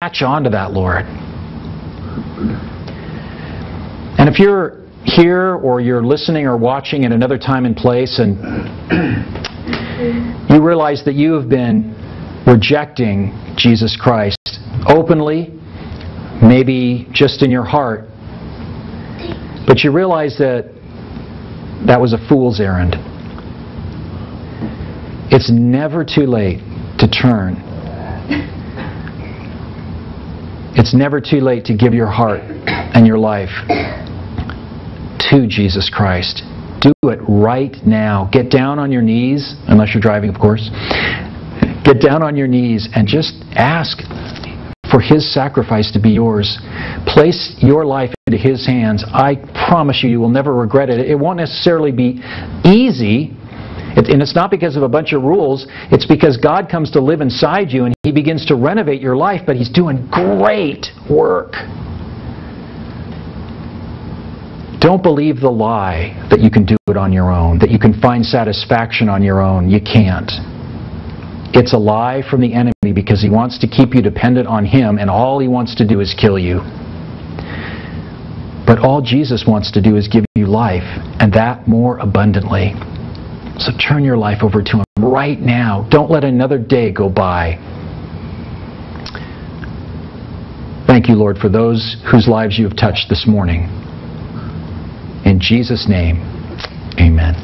latch onto that, Lord. And if you're here or you're listening or watching at another time and place and you realize that you have been rejecting Jesus Christ openly, maybe just in your heart, but you realize that that was a fool's errand. It's never too late to turn. It's never too late to give your heart and your life to Jesus Christ. Do it right now. Get down on your knees, unless you're driving, of course. Get down on your knees and just ask for His sacrifice to be yours. Place your life into His hands. I promise you, you will never regret it. It won't necessarily be easy, and it's not because of a bunch of rules. It's because God comes to live inside you and He begins to renovate your life, but He's doing great work. Don't believe the lie that you can do it on your own, that you can find satisfaction on your own. You can't. It's a lie from the enemy because he wants to keep you dependent on him, and all he wants to do is kill you. But all Jesus wants to do is give you life, and that more abundantly. So turn your life over to Him right now. Don't let another day go by. Thank you, Lord, for those whose lives you have touched this morning. In Jesus' name, amen.